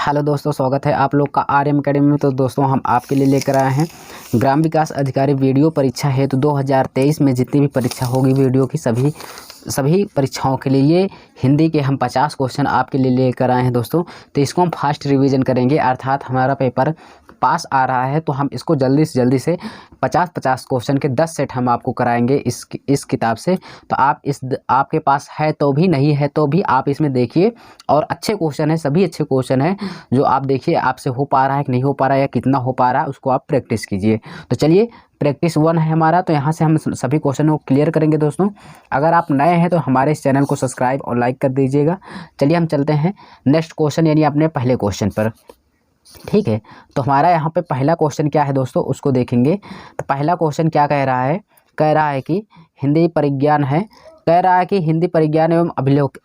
Hello दोस्तों, स्वागत है आप लोग का आर्यम अकेडमी में। तो दोस्तों हम आपके लिए लेकर आए हैं ग्राम विकास अधिकारी वीडियो परीक्षा हेतु 2023 में जितनी भी परीक्षा होगी वीडियो की सभी परीक्षाओं के लिए ये हिंदी के हम 50 क्वेश्चन आपके लिए लेकर आए हैं दोस्तों। तो इसको हम फास्ट रिवीजन करेंगे, अर्थात हमारा पेपर पास आ रहा है तो हम इसको जल्दी से 50 क्वेश्चन के 10 सेट हम आपको कराएंगे इस किताब से। तो आप आपके पास है तो भी, नहीं है तो भी आप इसमें देखिए, और अच्छे क्वेश्चन है, सभी अच्छे क्वेश्चन है जो आप देखिए आपसे हो पा रहा है कि नहीं हो पा रहा है या कितना हो पा रहा है, उसको आप प्रैक्टिस कीजिए। तो चलिए, प्रैक्टिस 1 है हमारा, तो यहाँ से हम सभी क्वेश्चनों को क्लियर करेंगे दोस्तों। अगर आप नए हैं तो हमारे इस चैनल को सब्सक्राइब और लाइक कर दीजिएगा। चलिए हम चलते हैं नेक्स्ट क्वेश्चन यानी अपने पहले क्वेश्चन पर। ठीक है, तो हमारा यहाँ पे पहला क्वेश्चन क्या है दोस्तों, उसको देखेंगे। तो पहला क्वेश्चन क्या कह रहा है कि हिंदी परिज्ञान है, कह रहा है कि हिंदी परिज्ञान एवं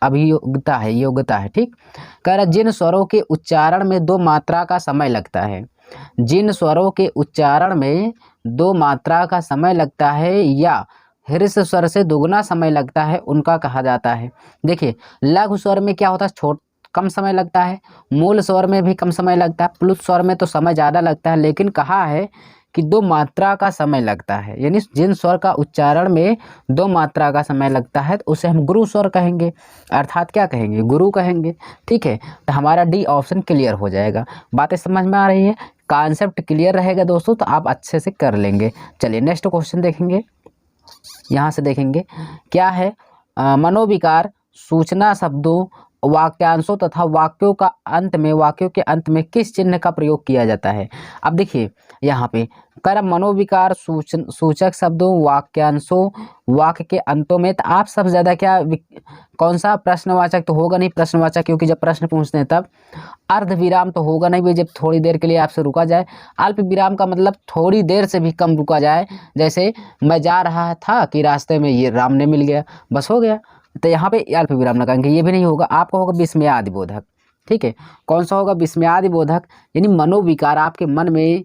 अभियोग्यता है, योग्यता है। ठीक, कह रहा है जिन स्वरों के उच्चारण में 2 मात्रा का समय लगता है, जिन स्वरों के उच्चारण में 2 मात्रा का समय लगता है या हृस्व स्वर से दुगना समय लगता है, उनका कहा जाता है। देखिए, लघु स्वर में क्या होता है, कम समय लगता है, मूल स्वर में भी कम समय लगता है, प्लुत स्वर में तो समय ज़्यादा लगता है, लेकिन कहा है कि 2 मात्रा का समय लगता है, यानी जिन स्वर का उच्चारण में 2 मात्रा का समय लगता है तो उसे हम गुरु स्वर कहेंगे, अर्थात क्या कहेंगे, गुरु कहेंगे। ठीक है, तो हमारा डी ऑप्शन क्लियर हो जाएगा। बातें समझ में आ रही है, कॉन्सेप्ट क्लियर रहेगा दोस्तों तो आप अच्छे से कर लेंगे। चलिए नेक्स्ट क्वेश्चन देखेंगे। यहाँ से देखेंगे क्या है, मनोविकार सूचना शब्दों, वाक्यांशों तथा वाक्यों के अंत में किस चिन्ह का प्रयोग किया जाता है। अब देखिए यहाँ पे कर मनोविकार सूचक शब्दों, वाक्यांशों, वाक्य के अंतों में, तो आप सबसे ज़्यादा कौन सा प्रश्नवाचक तो होगा नहीं, प्रश्नवाचक, क्योंकि जब प्रश्न पूछते हैं तब अर्ध विराम तो होगा नहीं भाई, जब थोड़ी देर के लिए आपसे रुका जाए। अल्प विराम का मतलब थोड़ी देर से भी कम रुका जाए, जैसे मैं जा रहा था कि रास्ते में ये राम ने मिल गया, बस हो गया। तो यहाँ पे अल्प विराम लगाएंगे, ये भी नहीं होगा, आपका होगा विस्मयादि बोधक। ठीक है, कौन सा होगा, विस्मयादि बोधक, यानी मनोविकार आपके मन में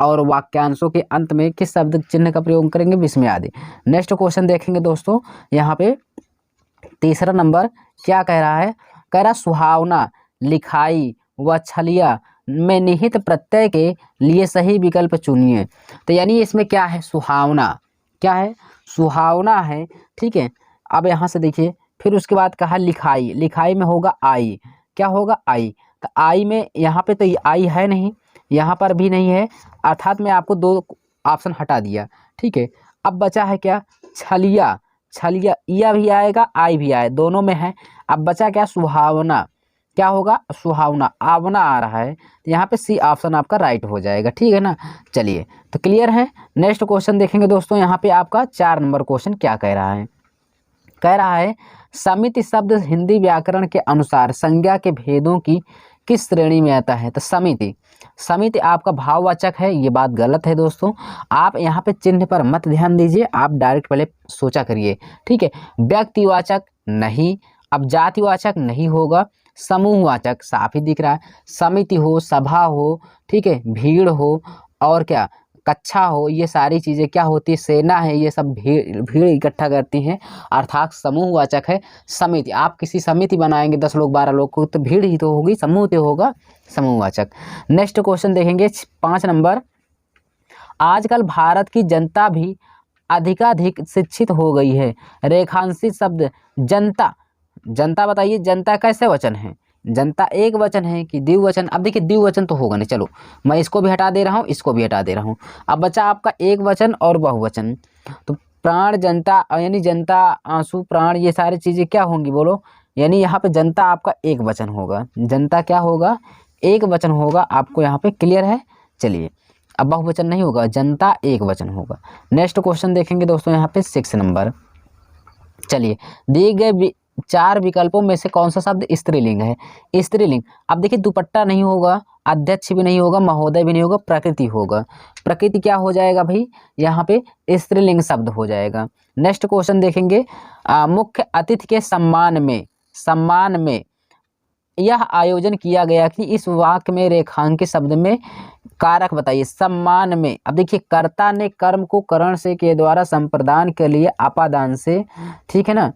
और वाक्यांशों के अंत में किस शब्द चिन्ह का प्रयोग करेंगे, विस्मयादि। नेक्स्ट क्वेश्चन देखेंगे दोस्तों, यहाँ पे तीसरा नंबर क्या कह रहा है, कह रहा सुहावना, लिखाई व छलिया में निहित प्रत्यय के लिए सही विकल्प चुनिए। तो यानी इसमें क्या है, सुहावना, क्या है, सुहावना है। ठीक है, अब यहाँ से देखिए, फिर उसके बाद कहा लिखाई, लिखाई में होगा आई, क्या होगा, आई। तो आई में यहाँ पे तो आई है नहीं, यहाँ पर भी नहीं है, अर्थात मैं आपको 2 ऑप्शन हटा दिया। ठीक है, अब बचा है क्या, छलिया, छलिया, या भी आएगा आई भी आए, दोनों में है। अब बचा क्या, सुहावना, क्या होगा, सुहावना, आवना आ रहा है, तो यहाँ पे सी ऑप्शन आपका राइट हो जाएगा। ठीक है ना, चलिए तो क्लियर है। नेक्स्ट क्वेश्चन देखेंगे दोस्तों, यहाँ पे आपका 4 नंबर क्वेश्चन क्या कह रहा है, कह रहा है समिति शब्द हिंदी व्याकरण के अनुसार संज्ञा के भेदों की किस श्रेणी में आता है। तो समिति आपका भाववाचक है, ये बात गलत है दोस्तों। आप यहाँ पे चिन्ह पर मत ध्यान दीजिए, आप डायरेक्ट पहले सोचा करिए। ठीक है, व्यक्तिवाचक नहीं, अब जातिवाचक नहीं होगा, समूहवाचक साफ ही दिख रहा है, समिति हो, सभा हो, ठीक है, भीड़ हो, और क्या, कक्षा हो, ये सारी चीज़ें क्या होती है, सेना है, ये सब भीड़ इकट्ठा करती हैं, अर्थात समूहवाचक है समिति। आप किसी समिति बनाएंगे 10 लोग 12 लोग को, तो भीड़ ही तो होगी, समूह तो होगा, समूहवाचक। नेक्स्ट क्वेश्चन देखेंगे 5 नंबर, आजकल भारत की जनता भी अधिकाधिक शिक्षित हो गई है, रेखांशित शब्द जनता, जनता बताइए, जनता कैसे वचन है, जनता एक वचन है कि द्विवचन। अब देखिए द्विवचन तो होगा नहीं, चलो मैं इसको भी हटा दे रहा हूँ, इसको भी हटा दे रहा हूँ। अब बचा आपका एक वचन और बहुवचन। तो प्राण जनता, यानी जनता, आंसू, प्राण, ये सारी चीज़ें क्या होंगी बोलो, यानी यहाँ पे जनता आपका एक वचन होगा, जनता क्या होगा, एक वचन होगा, आपको यहाँ पे क्लियर है। चलिए, अब बहुवचन नहीं होगा, जनता एक वचन होगा। नेक्स्ट क्वेश्चन देखेंगे दोस्तों, यहाँ पे 6 नंबर। चलिए, दिए गए 4 विकल्पों में से कौन सा शब्द स्त्रीलिंग है। स्त्रीलिंग, अब देखिए दुपट्टा नहीं होगा, अध्यक्ष भी नहीं होगा, महोदय भी नहीं होगा, प्रकृति होगा। प्रकृति क्या हो जाएगा भाई, यहाँ पे स्त्रीलिंग शब्द हो जाएगा। नेक्स्ट क्वेश्चन देखेंगे, मुख्य अतिथि के सम्मान में यह आयोजन किया गया कि इस वाक्य में रेखांकित शब्द में कारक बताइए। सम्मान में, अब देखिए कर्ता ने कर्म को करण से के द्वारा संप्रदान के लिए अपादान से, ठीक है ना,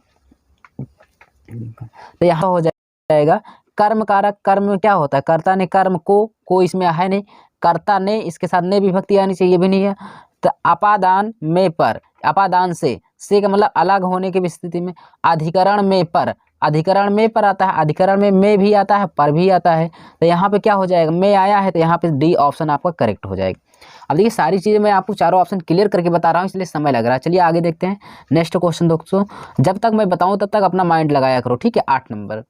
तो यहाँ हो जाएगा कर्म कारक, कर्म में क्या होता है, कर्ता ने कर्म को इसमें है नहीं, कर्ता ने इसके साथ ने विभक्ति आनी चाहिए, भी नहीं है। तो अपादान में पर, अपादान से का मतलब अलग होने की स्थिति में, अधिकरण में पर, अधिकरण में पर आता है, अधिकरण में भी आता है, पर भी आता है। तो यहाँ पे क्या हो जाएगा, में आया है, तो यहाँ पे डी ऑप्शन आपका करेक्ट हो जाएगा। अब देखिए सारी चीज़ें मैं आपको चारों ऑप्शन क्लियर करके बता रहा हूँ, इसलिए समय लग रहा है। चलिए आगे देखते हैं नेक्स्ट क्वेश्चन दोस्तों। जब तक मैं बताऊँ तब तक अपना माइंड लगाया करो, ठीक है। 8 नंबर,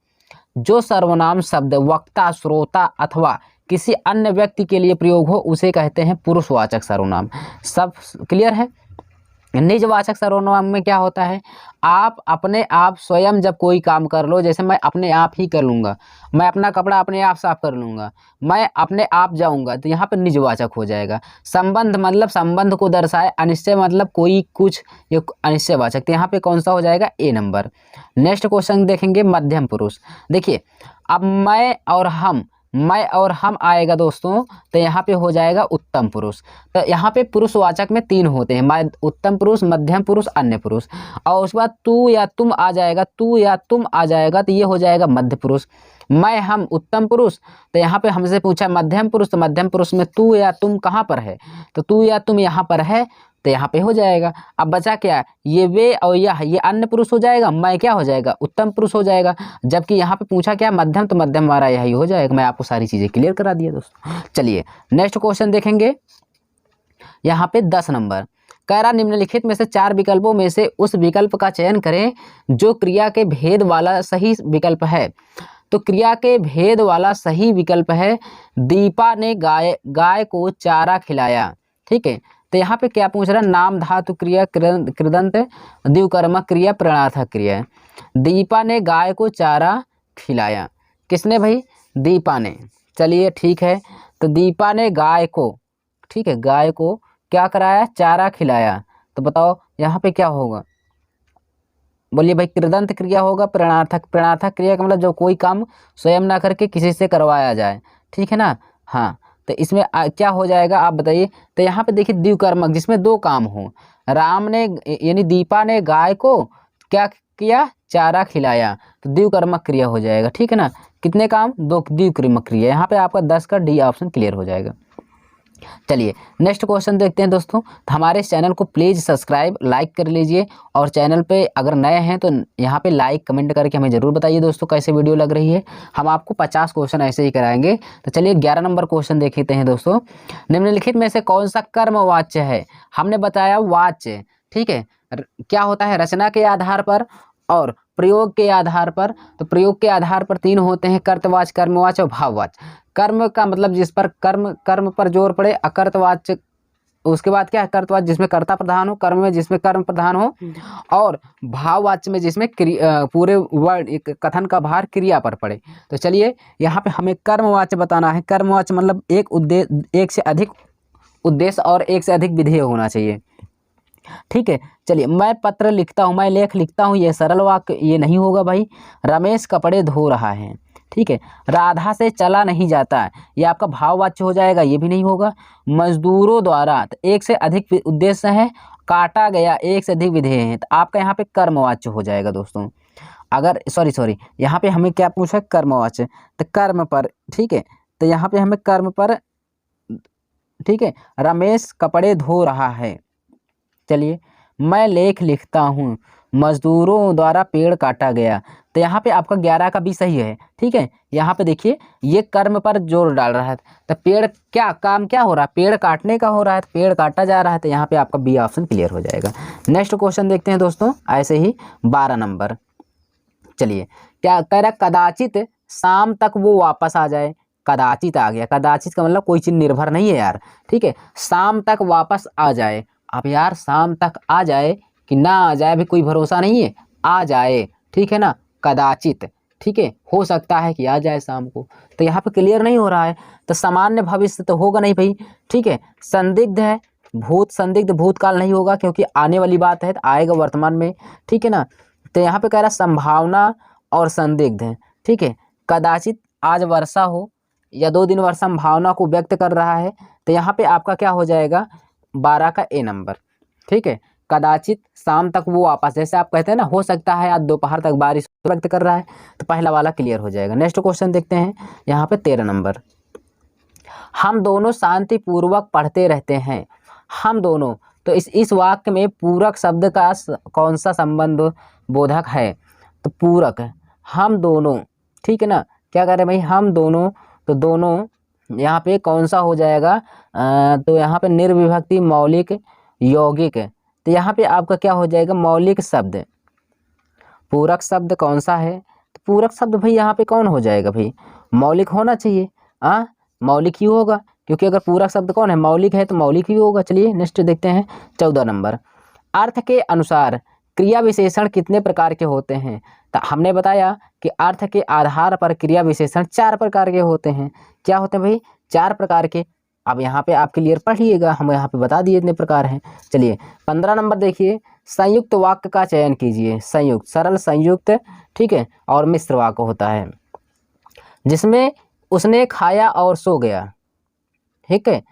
जो सर्वनाम शब्द वक्ता, श्रोता अथवा किसी अन्य व्यक्ति के लिए प्रयोग हो उसे कहते हैं पुरुषवाचक सर्वनाम। सब क्लियर है। निजवाचक सर्वनाम में क्या होता है, आप अपने आप स्वयं जब कोई काम कर लो, जैसे मैं अपने आप ही कर लूँगा, मैं अपना कपड़ा अपने आप साफ कर लूँगा, मैं अपने आप जाऊँगा, तो यहाँ पर निजवाचक हो जाएगा। संबंध मतलब संबंध को दर्शाए, अनिश्चय मतलब कोई कुछ, ये अनिश्चयवाचक, तो यहाँ पे कौन सा हो जाएगा, ए नंबर। नेक्स्ट क्वेश्चन देखेंगे मध्यम पुरुष। देखिए अब मैं और हम आएगा दोस्तों, तो यहाँ पे हो जाएगा उत्तम पुरुष। तो यहाँ पे पुरुषवाचक में 3 होते हैं, उत्तम पुरुष, मध्यम पुरुष, अन्य पुरुष, और उसके बाद तू या तुम आ जाएगा, तू या तुम आ जाएगा, तो ये हो जाएगा मध्य पुरुष। मैं हम उत्तम पुरुष, तो यहाँ पे हमसे पूछा मध्यम पुरुष, तो मध्यम पुरुष में तू या तुम कहाँ पर है, तो तू या तुम यहाँ पर है, तो यहाँ पे हो जाएगा। अब बचा क्या, ये वे और यह, ये अन्य पुरुष हो जाएगा, मैं क्या हो जाएगा, उत्तम पुरुष हो जाएगा। जबकि यहाँ पे पूछा क्या, मध्यम, तो मध्यम हमारा यही हो जाएगा। मैं आपको सारी चीज़ें क्लियर करा दिया दोस्तों। चलिए नेक्स्ट क्वेश्चन देखेंगे। यहाँ पे 10 नंबर, कह रहा निम्नलिखित में से 4 विकल्पों में से उस विकल्प का चयन करें जो क्रिया के भेद वाला सही विकल्प है। तो क्रिया के भेद वाला सही विकल्प है, दीपा ने गाय को चारा खिलाया, ठीक है। तो यहाँ पे क्या पूछ रहा है, नाम धातु क्रिया, कृदंत, द्विकर्मक क्रिया, प्रणार्थक क्रिया। दीपा ने गाय को चारा खिलाया, किसने भाई, दीपा ने। चलिए ठीक है, तो दीपा ने गाय को, ठीक है, गाय को क्या कराया, चारा खिलाया। तो बताओ यहाँ पे क्या होगा, बोलिए भाई, कृदंत क्रिया होगा, प्रणार्थक, प्रणार्थक क्रिया का मतलब जो कोई काम स्वयं ना करके किसी से करवाया जाए, ठीक है ना। हाँ, तो इसमें क्या हो जाएगा आप बताइए। तो यहाँ पे देखिए द्विकर्मक, जिसमें 2 काम हो, राम ने यानी दीपा ने गाय को क्या किया, चारा खिलाया, तो द्विकर्मक क्रिया हो जाएगा, ठीक है ना। कितने काम, 2 द्विकर्मक क्रिया। यहाँ पे आपका 10 का डी ऑप्शन क्लियर हो जाएगा। चलिए नेक्स्ट क्वेश्चन देखते हैं दोस्तों। तो हमारे इस चैनल को प्लीज़ सब्सक्राइब, लाइक कर लीजिए, और चैनल पे अगर नए हैं तो यहाँ पे लाइक कमेंट करके हमें ज़रूर बताइए दोस्तों कैसे वीडियो लग रही है। हम आपको 50 क्वेश्चन ऐसे ही कराएंगे। तो चलिए 11 नंबर क्वेश्चन देखते हैं दोस्तों। निम्नलिखित में से कौन सा कर्मवाच्य है, हमने बताया वाच्य, ठीक है। क्या होता है, रचना के आधार पर और प्रयोग के आधार पर। तो प्रयोग के आधार पर 3 होते हैं, कर्तवाच्य, कर्मवाच्य और भाववाच्य। कर्म का मतलब जिस पर कर्म पर जोर पड़े, अकर्तवाच्य। उसके बाद क्या है, कर्तवाच्य जिसमें कर्ता प्रधान हो, कर्म में जिसमें कर्म प्रधान हो, और भाववाच्य में जिसमें पूरे वर्ड कथन का भार क्रिया पर पड़े। तो चलिए यहाँ पे हमें कर्मवाच्य बताना है। कर्मवाच्य मतलब एक से अधिक उद्देश्य और एक से अधिक विधेय होना चाहिए, ठीक है। चलिए मैं पत्र लिखता हूँ, मैं लेख लिखता हूँ, ये सरल वाक्य ये नहीं होगा भाई। रमेश कपड़े धो रहा है, ठीक है। राधा से चला नहीं जाता, ये आपका भाववाच्य हो जाएगा, ये भी नहीं होगा। मजदूरों द्वारा, तो एक से अधिक उद्देश्य है, काटा गया, एक से अधिक विधेय हैं, तो आपका यहाँ पे कर्मवाच्य हो जाएगा दोस्तों। अगर सॉरी यहाँ पे हमें क्या पूछा, कर्मवाच्य, तो कर्म पर, ठीक है। तो यहाँ पे हमें कर्म पर, ठीक है। रमेश कपड़े धो रहा है। चलिए मैं लेख लिखता हूँ, मजदूरों द्वारा पेड़ काटा गया। तो यहाँ पे आपका 11 का भी सही है, ठीक है। यहाँ पे देखिए ये कर्म पर जोर डाल रहा है, तो पेड़ क्या काम क्या हो रहा है, पेड़ काटने का हो रहा है, तो पेड़ काटा जा रहा है, तो यहाँ पे आपका बी ऑप्शन क्लियर हो जाएगा। नेक्स्ट क्वेश्चन देखते हैं दोस्तों, ऐसे ही 12 नंबर। चलिए क्या कह रहा है, कदाचित शाम तक वो वापस आ जाए। कदाचित आ गया, कदाचित का मतलब कोई चीज़ निर्भर नहीं है यार, ठीक है। शाम तक वापस आ जाए, अब यार शाम तक आ जाए कि ना आ जाए अभी कोई भरोसा नहीं है, आ जाए, ठीक है ना। कदाचित, ठीक है, हो सकता है कि आ जाए शाम को, तो यहाँ पे क्लियर नहीं हो रहा है। तो सामान्य भविष्य तो होगा नहीं भाई, ठीक है। संदिग्ध है, संदिग्ध भूतकाल नहीं होगा क्योंकि आने वाली बात है, तो आएगा वर्तमान में, ठीक है ना। तो यहाँ पे कह रहा है संभावना और संदिग्ध है, ठीक है। कदाचित आज वर्षा हो या 2 दिन वर्षा संभावना को व्यक्त कर रहा है, तो यहाँ पे आपका क्या हो जाएगा, 12 का ए नंबर, ठीक है। कदाचित शाम तक वो वापस, जैसे आप कहते हैं ना हो सकता है आज दोपहर तक बारिश व्यक्त कर रहा है, तो पहला वाला क्लियर हो जाएगा। नेक्स्ट क्वेश्चन देखते हैं यहाँ पे 13 नंबर। हम दोनों शांतिपूर्वक पढ़ते रहते हैं। हम दोनों, तो इस वाक्य में पूरक शब्द का कौन सा संबंध बोधक है? तो पूरक है, हम दोनों, ठीक है ना। क्या करें भाई, हम दोनों, तो दोनों यहाँ पे कौन सा हो जाएगा? तो यहाँ पे निर्विभक्ति मौलिक यौगिक, तो यहाँ पे आपका क्या हो जाएगा? मौलिक शब्द। पूरक शब्द कौन सा है? तो पूरक शब्द भाई यहाँ पे कौन हो जाएगा भाई? मौलिक होना चाहिए। मौलिक ही होगा, क्योंकि अगर पूरक शब्द कौन है? मौलिक है, तो मौलिक ही होगा। चलिए नेक्स्ट देखते हैं 14 नंबर। अर्थ के अनुसार क्रिया विशेषण कितने प्रकार के होते हैं? तो हमने बताया कि अर्थ के आधार पर क्रिया विशेषण 4 प्रकार के होते हैं। क्या होते हैं भाई? 4 प्रकार के। अब यहाँ पे आप क्लियर पढ़िएगा, हम यहाँ पे बता दिए इतने प्रकार हैं। चलिए 15 नंबर देखिए, संयुक्त वाक्य का चयन कीजिए। संयुक्त, सरल संयुक्त, ठीक है, और मिश्र वाक्य होता है जिसमें उसने खाया और सो गया। ठीक है,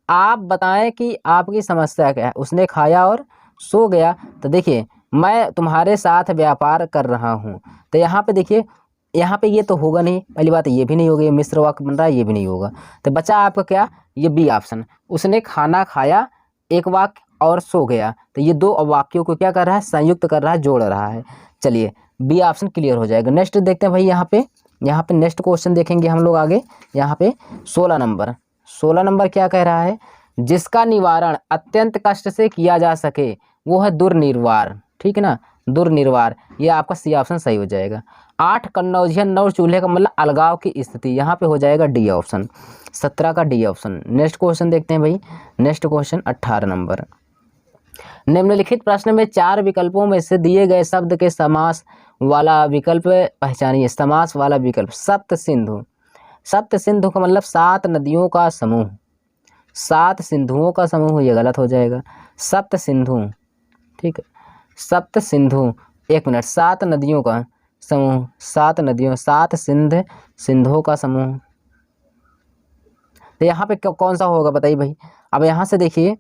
आप बताएं कि आपकी समस्या क्या है। उसने खाया और सो गया, तो देखिए मैं तुम्हारे साथ व्यापार कर रहा हूँ, तो यहाँ पे देखिए, यहाँ पे ये तो होगा नहीं, पहली बात ये भी नहीं होगा, ये मिश्र वाक्य बन रहा है, ये भी नहीं होगा। तो बचा आपका क्या? ये बी ऑप्शन, उसने खाना खाया एक वाक्य और सो गया, तो ये 2 वाक्यों को क्या कर रहा है? संयुक्त कर रहा है, जोड़ रहा है। चलिए बी ऑप्शन क्लियर हो जाएगा। नेक्स्ट देखते हैं भाई, यहाँ पे नेक्स्ट क्वेश्चन देखेंगे हम लोग आगे। यहाँ पे 16 नंबर, 16 नंबर क्या कह रहा है? जिसका निवारण अत्यंत कष्ट से किया जा सके वो है दुर्निवार। ठीक है ना, दुर्निवार, ये आपका सी ऑप्शन सही हो जाएगा। 8 कन्नौजियन नौ चूल्हे का मतलब अलगाव की स्थिति, यहाँ पे हो जाएगा डी ऑप्शन, 17 का डी ऑप्शन। नेक्स्ट क्वेश्चन देखते हैं भाई, नेक्स्ट क्वेश्चन 18 नंबर। निम्नलिखित प्रश्न में 4 विकल्पों में से दिए गए शब्द के समास वाला विकल्प पहचानिए। समास वाला विकल्प, सप्त सिंधु। सप्त सिंधु का मतलब 7 नदियों का समूह, 7 सिंधुओं का समूह, ये गलत हो जाएगा। सप्त सिंधु, ठीक है, सप्त सिंधु, 1 मिनट, 7 नदियों का समूह, 7 नदियों, 7 सिंधुओं का समूह, तो यहाँ पे कौन सा होगा बताइए भाई। अब यहाँ से देखिए,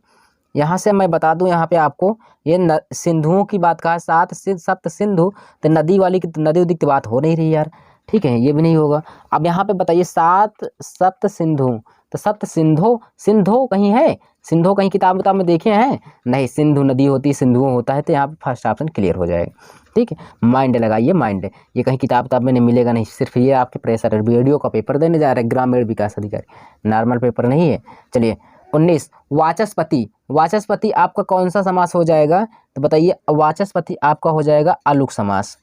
यहाँ से मैं बता दूं, यहाँ पे आपको ये सिंधुओं की बात कहा, 7 सप्त सिंधु, तो नदी वाली की, नदी उदी की बात हो नहीं रही यार, ठीक है, ये भी नहीं होगा। अब यहाँ पे बताइए 7 सप्त सिंधु, तो सप्त सिंधु कहीं है? सिंधु कहीं किताब में देखे हैं? नहीं, सिंधु नदी होती है, सिंधुओं होता है, तो यहाँ पे फर्स्ट ऑप्शन क्लियर हो जाएगा। ठीक है, माइंड लगाइए, माइंड, ये कहीं किताब में नहीं मिलेगा, नहीं, सिर्फ ये आपके प्रेशर वीडियो का पेपर देने जा रहे हैं, ग्रामीण विकास अधिकारी, नॉर्मल पेपर नहीं है। चलिए 19, वाचस्पति। वाचस्पति आपका कौन सा समास हो जाएगा? तो बताइए, वाचस्पति आपका हो जाएगा अलुक समास।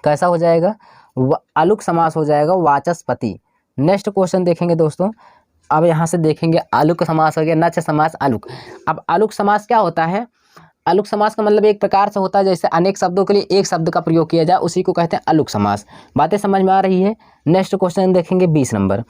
कैसा हो जाएगा? अलुक समास हो जाएगा वाचस्पति। नेक्स्ट क्वेश्चन देखेंगे दोस्तों, अब यहाँ से देखेंगे अलुक समास हो गया, नच समास, अलुक। अब अलुक समास क्या होता है? अलुक समास का मतलब एक प्रकार से होता है जैसे अनेक शब्दों के लिए एक शब्द का प्रयोग किया जाए, उसी को कहते हैं अलुक समास। बातें समझ में आ रही है? नेक्स्ट क्वेश्चन देखेंगे 20 नंबर।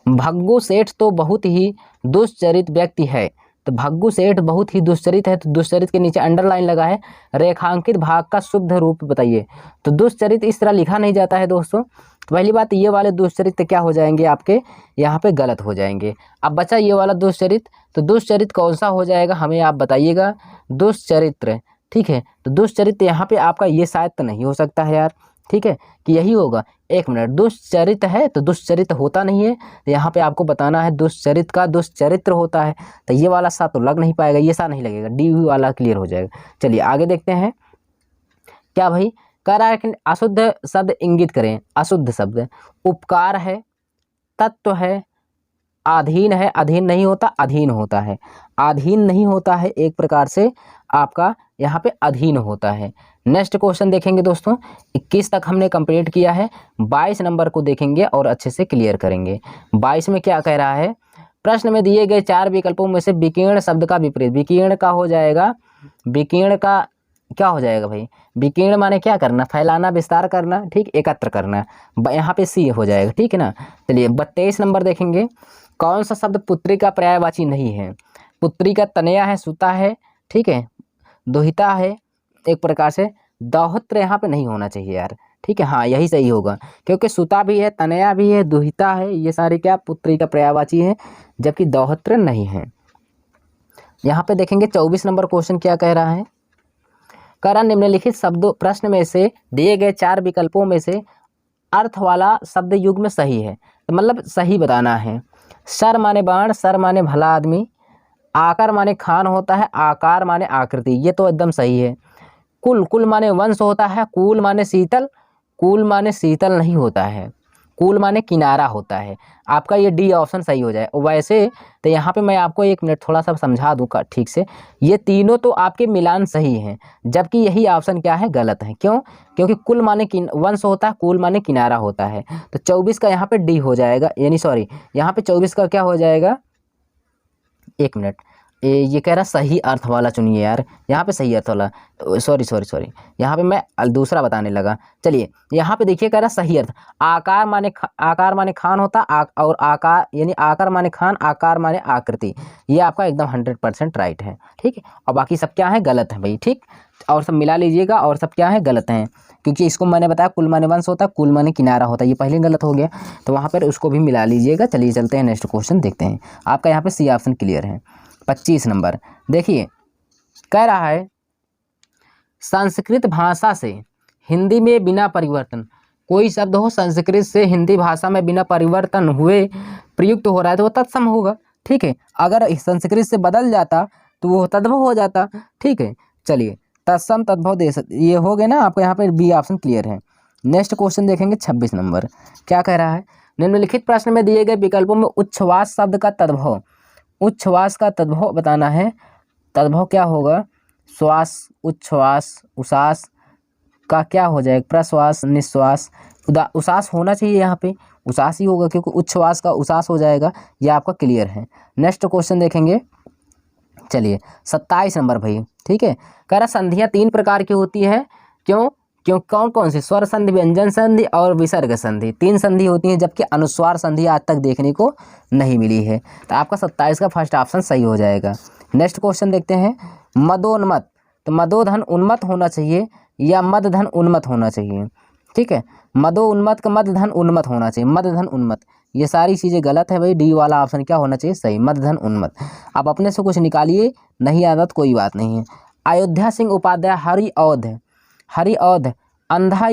भग्गू सेठ तो बहुत ही दुष्चरित व्यक्ति है, तो भग्गू सेठ बहुत ही दुष्चरित है, तो दुष्चरित के नीचे अंडरलाइन लगा है, रेखांकित भाग का शुद्ध रूप बताइए। तो दुष्चरित इस तरह लिखा नहीं जाता है दोस्तों, तो पहली बात ये वाले दुष्चरित क्या हो जाएंगे आपके यहाँ पे गलत हो जाएंगे। अब बचा ये वाला दुष्चरित, तो दुष्चरित कौन सा हो जाएगा हमें आप बताइएगा? दुष्चरित्र, ठीक है, तो दुष्चरित यहाँ पे आपका ये शायद तो नहीं हो सकता है यार, ठीक है, कि यही होगा। 1 मिनट, दुष्चरित है तो दुष्चरित होता नहीं है, तो यहाँ पे आपको बताना है दुष्चरित का दुष्चरित्र होता है, तो ये वाला सा तो लग नहीं पाएगा, ये सा नहीं लगेगा, डी वाला क्लियर हो जाएगा। चलिए आगे देखते हैं, क्या भाई कह रहा है कि अशुद्ध शब्द इंगित करें। अशुद्ध शब्द उपकार है, तत्व है, अधीन है, अधीन नहीं होता, अधीन होता है, अधीन नहीं होता है, एक प्रकार से आपका यहाँ पे अधीन होता है। नेक्स्ट क्वेश्चन देखेंगे दोस्तों, 21 तक हमने कंप्लीट किया है, 22 नंबर को देखेंगे और अच्छे से क्लियर करेंगे। 22 में क्या कह रहा है? प्रश्न में दिए गए 4 विकल्पों में से विकीर्ण शब्द का विपरीत। विकीर्ण का हो जाएगा, विकीर्ण का क्या हो जाएगा भाई? विकीर्ण माने क्या करना? फैलाना, विस्तार करना, ठीक, एकत्र करना, यहाँ पे सी हो जाएगा, ठीक है ना। चलिए 22 नंबर देखेंगे, कौन सा शब्द पुत्री का पर्यायवाची नहीं है? पुत्री का तनया है, सुता है, ठीक है, दुहिता है, एक प्रकार से दौहित्र यहाँ पे नहीं होना चाहिए यार, ठीक है, हाँ यही सही होगा, क्योंकि सुता भी है, तनया भी है, दुहिता है, ये सारे क्या पुत्री का पर्यायवाची है, जबकि दौहित्र नहीं है। यहाँ पे देखेंगे 24 नंबर क्वेश्चन क्या कह रहा है। कह रहा निम्नलिखित शब्दों प्रश्न में से दिए गए 4 विकल्पों में से अर्थ वाला शब्द युग्म सही है, तो मतलब सही बताना है। सर माने बाण, सर माने भला आदमी, आकर माने खान होता है, आकार माने आकृति, ये तो एकदम सही है। कुल, कुल माने वंश होता है, कूल माने शीतल, कूल माने शीतल नहीं होता है, कूल माने किनारा होता है। आपका ये डी ऑप्शन सही हो जाए। वैसे तो यहाँ पे मैं आपको 1 मिनट थोड़ा सा समझा दूँ ठीक से, ये तीनों तो आपके मिलान सही हैं, जबकि यही ऑप्शन क्या है, गलत है। क्यों? क्योंकि कुल माने वंश होता है, कूल माने किनारा होता है। तो 24 का यहाँ पे डी हो जाएगा, यानी सॉरी यहाँ पे 24 का क्या हो जाएगा, 1 मिनट, ये कह रहा सही अर्थ वाला चुनिए यार, यहाँ पे सही अर्थ वाला, सॉरी यहाँ पे मैं दूसरा बताने लगा। चलिए यहाँ पे देखिए, कह रहा सही अर्थ, आकार माने खान होता और आकार यानी आकार माने खान, आकार माने आकृति, ये आपका एकदम 100% राइट है। ठीक है, और बाकी सब क्या है, गलत है भाई। ठीक, और सब मिला लीजिएगा, और सब क्या है, गलत हैं, क्योंकि इसको मैंने बताया कुल माने वंश होता है, कुल माने किनारा होता है, ये पहले गलत हो गया, तो वहाँ पर उसको भी मिला लीजिएगा। चलिए चलते हैं नेक्स्ट क्वेश्चन देखते हैं। आपका यहाँ पे सी ऑप्शन क्लियर है। 25 नंबर देखिए, कह रहा है संस्कृत भाषा से हिंदी में बिना परिवर्तन, कोई शब्द हो संस्कृत से हिंदी भाषा में बिना परिवर्तन हुए प्रयुक्त हो रहा है तो वो तत्सम होगा। ठीक है, अगर संस्कृत से बदल जाता तो वो तद्भव हो जाता। ठीक है, चलिए तत्सम तद्भव ये हो गए ना, आपको यहाँ पे बी ऑप्शन क्लियर है। नेक्स्ट क्वेश्चन देखेंगे 26 नंबर, क्या कह रहा है, निम्नलिखित प्रश्न में दिए गए विकल्पों में उच्छ्वास शब्द का तद्भव, उच्छ्वास का तद्भव बताना है। तद्भव क्या होगा, श्वास, उच्छ्वास, उसास का क्या हो जाएगा, प्रश्वास, निश्वास, उसास होना चाहिए, यहाँ पे उसास ही होगा क्योंकि उच्छ्वास का उसास हो जाएगा। ये आपका क्लियर है। नेक्स्ट क्वेश्चन देखेंगे, चलिए 27 नंबर भाई। ठीक है, कह रहा संधियाँ 3 प्रकार की होती है, क्यों कौन कौन सी, स्वर संधि, व्यंजन संधि और विसर्ग संधि, 3 संधि होती हैं, जबकि अनुस्वार संधि आज तक देखने को नहीं मिली है। तो आपका 27 का फर्स्ट ऑप्शन सही हो जाएगा। नेक्स्ट क्वेश्चन देखते हैं, मदोन्मत, तो मदोधन उन्मत होना चाहिए या मदधन उन्मत होना चाहिए। ठीक है, मदोन्मत का मदधन उन्मत होना चाहिए, मदधन उन्मत, ये सारी चीज़ें गलत है भाई। डी वाला ऑप्शन क्या होना चाहिए, सही, मदधन उन्मत। आप अपने से कुछ निकालिए, नहीं आता तो कोई बात नहीं है। अयोध्या सिंह उपाध्याय हरिऔध, अंधा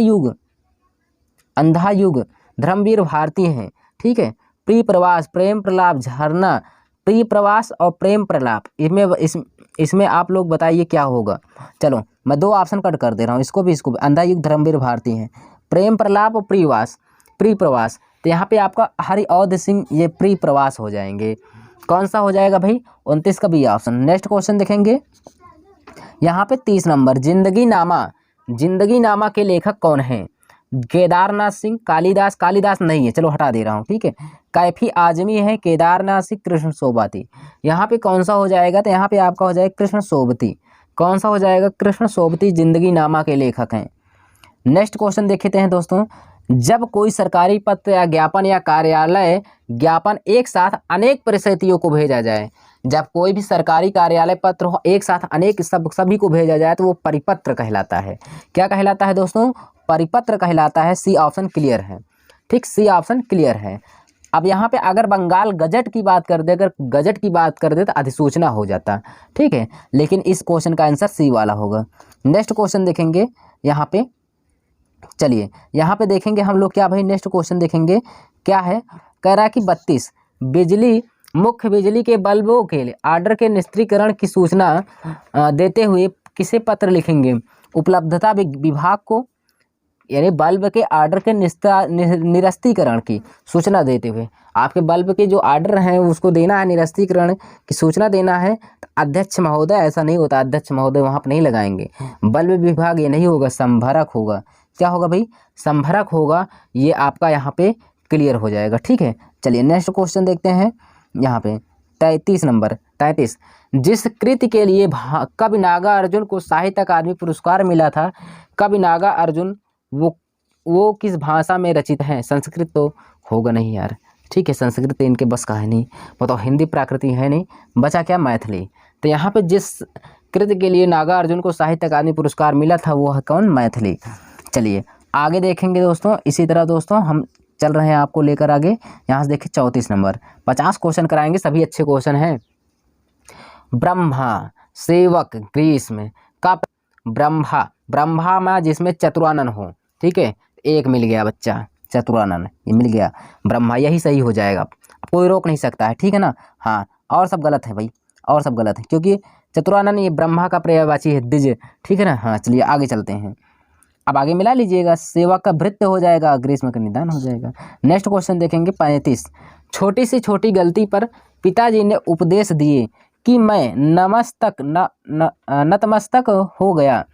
युग, धर्मवीर भारती हैं। ठीक है, प्रिय प्रवास, प्रेम प्रलाप, झरना, प्रिय प्रवास और प्रेम प्रलाप, इसमें आप लोग बताइए क्या होगा। चलो मैं 2 ऑप्शन कट कर दे रहा हूँ, इसको भी अंधा युग, धर्मवीर भारती हैं, प्रेम प्रलाप और प्रिय प्रवास, तो यहाँ पे आपका हरिऔध सिंह ये प्रिय प्रवास हो जाएंगे। कौन सा हो जाएगा भाई, 29 का बी ऑप्शन। नेक्स्ट क्वेश्चन देखेंगे, यहाँ पे 30 नंबर, जिंदगी नामा के लेखक कौन हैं, केदारनाथ सिंह, कालिदास नहीं है, चलो हटा दे रहा हूँ। ठीक है, कैफी आजमी है, केदारनाथ सिंह, कृष्ण सोबती, यहाँ पे कौन सा हो जाएगा, तो यहाँ पे आपका हो जाएगा कृष्ण सोबती। कौन सा हो जाएगा, कृष्ण सोबती जिंदगी नामा के लेखक हैं। नेक्स्ट क्वेश्चन देखते हैं दोस्तों, जब कोई सरकारी पत्र या ज्ञापन या कार्यालय ज्ञापन एक साथ अनेक परिस्थितियों को भेजा जाए, जब कोई भी सरकारी कार्यालय पत्र हो एक साथ अनेक सभी को भेजा जाए तो वो परिपत्र कहलाता है। क्या कहलाता है दोस्तों, परिपत्र कहलाता है। सी ऑप्शन क्लियर है। ठीक, सी ऑप्शन क्लियर है। अब यहाँ पे अगर बंगाल गजट की बात कर दे, अगर गजट की बात कर दे तो अधिसूचना हो जाता। ठीक है, लेकिन इस क्वेश्चन का आंसर सी वाला होगा। नेक्स्ट क्वेश्चन देखेंगे यहाँ पे, चलिए यहाँ पे देखेंगे हम लोग क्या भाई, नेक्स्ट क्वेश्चन देखेंगे क्या है, कह रहा है कि 32 मुख्य बिजली के बल्बों के आर्डर के निष्क्रियकरण की सूचना देते हुए किसे पत्र लिखेंगे, उपलब्धता विभाग को, यानी बल्ब के आर्डर के निरस्तीकरण की सूचना देते हुए, आपके बल्ब के जो आर्डर हैं उसको देना है, निरस्तीकरण की सूचना देना है, तो अध्यक्ष महोदय, ऐसा नहीं होता, अध्यक्ष महोदय वहाँ पर नहीं लगाएंगे, बल्ब विभाग ये नहीं होगा, संभरक होगा। क्या होगा भाई, संभरक होगा। ये आपका यहाँ पे क्लियर हो जाएगा। ठीक है, चलिए नेक्स्ट क्वेश्चन देखते हैं यहाँ पे 33 नंबर, 33 जिस कृति के लिए कवि नागा अर्जुन को साहित्य अकादमी पुरस्कार मिला था, कवि नागा अर्जुन वो किस भाषा में रचित हैं, संस्कृत तो होगा नहीं यार। ठीक है, संस्कृत तो इनके बस का है नहीं, वो तो हिंदी प्राकृति है नहीं, बचा क्या, मैथिली। तो यहाँ पे जिस कृति के लिए नागा अर्जुन को साहित्य अकादमी पुरस्कार मिला था वो है कौन, मैथिली। चलिए आगे देखेंगे दोस्तों, इसी तरह दोस्तों हम चल रहे हैं आपको लेकर आगे। यहाँ से देखिए 34 नंबर, 50 क्वेश्चन कराएंगे, सभी अच्छे क्वेश्चन हैं। ब्रह्मा, सेवक ग्रीस में। का ब्रह्मा, ब्रह्मा में जिसमें चतुरानन हो, ठीक है, एक मिल गया बच्चा, चतुरानन ये मिल गया, ब्रह्मा यही सही हो जाएगा, कोई रोक नहीं सकता है, ठीक है ना। हाँ, और सब गलत है भाई, और सब गलत है, क्योंकि चतुरानन ये ब्रह्मा का पर्यायवाची है, द्विज, ठीक है ना। हाँ चलिए आगे चलते हैं, अब आगे मिला लीजिएगा, सेवा का भृत्य हो जाएगा, ग्रीष्म का निदान हो जाएगा। नेक्स्ट क्वेश्चन देखेंगे 35। छोटी सी छोटी गलती पर पिताजी ने उपदेश दिए कि मैं नतमस्तक हो गया।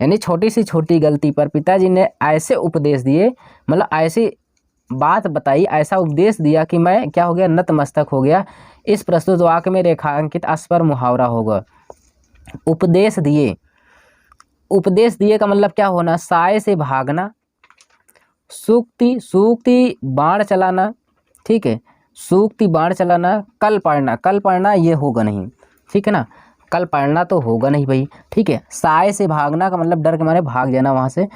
यानी छोटी सी छोटी गलती पर पिताजी ने ऐसे उपदेश दिए, मतलब ऐसी बात बताई, ऐसा उपदेश दिया कि मैं क्या हो गया, नतमस्तक हो गया। इस प्रस्तुत वाक्य में रेखांकित अस्पर मुहावरा होगा। उपदेश दिए, उपदेश दिए का मतलब क्या होना, साय से भागना, सूक्ति, सूक्ति बाण चलाना, ठीक है, सूक्ति बाण चलाना, कल पढ़ना, कल पढ़ना ये होगा नहीं, ठीक है ना, कल पढ़ना तो होगा नहीं भाई, ठीक है। साय से भागना का मतलब डर के मारे भाग जाना वहाँ से।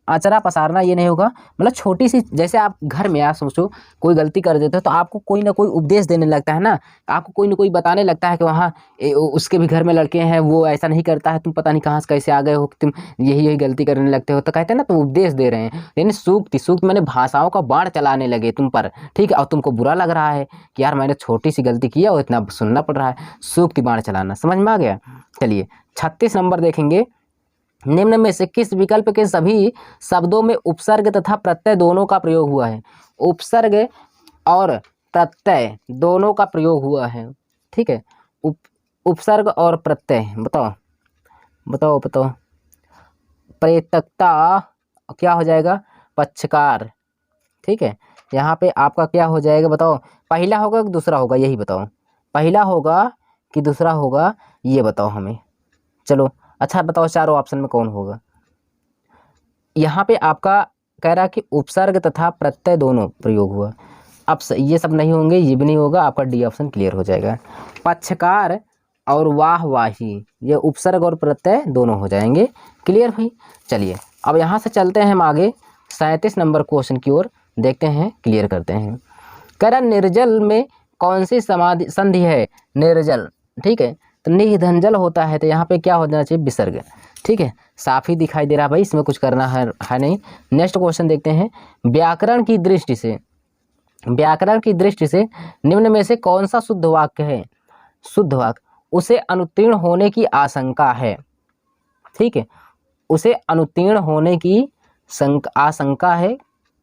अचरा पसारना ये नहीं होगा, मतलब छोटी सी, जैसे आप घर में आप सोचो कोई गलती कर देते हो तो आपको कोई ना कोई उपदेश देने लगता है ना, आपको कोई ना कोई बताने लगता है कि वहाँ उसके भी घर में लड़के हैं, वो ऐसा नहीं करता है, तुम पता नहीं कहाँ से कैसे आ गए हो, तुम यही यही गलती करने लगते हो, तो कहते हैं ना तुम उपदेश दे रहे हैं। यानी सूक्ति, सूक्ति मैंने भाषाओं का बाण चलाने लगे तुम पर, ठीक है, और तुमको बुरा लग रहा है कि यार मैंने छोटी सी गलती किया और इतना सुनना पड़ रहा है, सूक्ति बाण चलाना, समझ में आ गया। चलिए 36 नंबर देखेंगे, निम्न में से किस विकल्प के सभी शब्दों में उपसर्ग तथा प्रत्यय दोनों का प्रयोग हुआ है। उपसर्ग और प्रत्यय दोनों का प्रयोग हुआ है, ठीक है, उपसर्ग और प्रत्यय, बताओ बताओ बताओ। प्रेतकता क्या हो जाएगा, पक्षकार, ठीक है, यहाँ पे आपका क्या हो जाएगा बताओ, पहला होगा कि दूसरा होगा, यही बताओ, पहला होगा कि दूसरा होगा, ये बताओ हमें। चलो अच्छा बताओ चारों ऑप्शन में कौन होगा। यहाँ पे आपका कह रहा है कि उपसर्ग तथा प्रत्यय दोनों प्रयोग हुआ, अब ये सब नहीं होंगे, ये भी नहीं होगा, आपका डी ऑप्शन क्लियर हो जाएगा। पक्षकार और वाहवाही ये उपसर्ग और प्रत्यय दोनों हो जाएंगे, क्लियर भाई। चलिए अब यहाँ से चलते हैं हम आगे 37 नंबर क्वेश्चन की ओर, देखते हैं, क्लियर करते हैं। कह रहा निर्जल में कौन सी समाधि संधि है, निर्जल, ठीक है, तो निधनजल होता है, तो यहाँ पे क्या हो जाना चाहिए, विसर्ग, ठीक है, साफ ही दिखाई दे रहा भाई, इसमें कुछ करना है नहीं। नेक्स्ट क्वेश्चन देखते हैं, व्याकरण की दृष्टि से, व्याकरण की दृष्टि से निम्न में से कौन सा शुद्ध वाक्य है, शुद्ध वाक्य, उसे अनुत्तीर्ण होने की आशंका है, ठीक है, उसे अनुत्तीर्ण होने की आशंका है,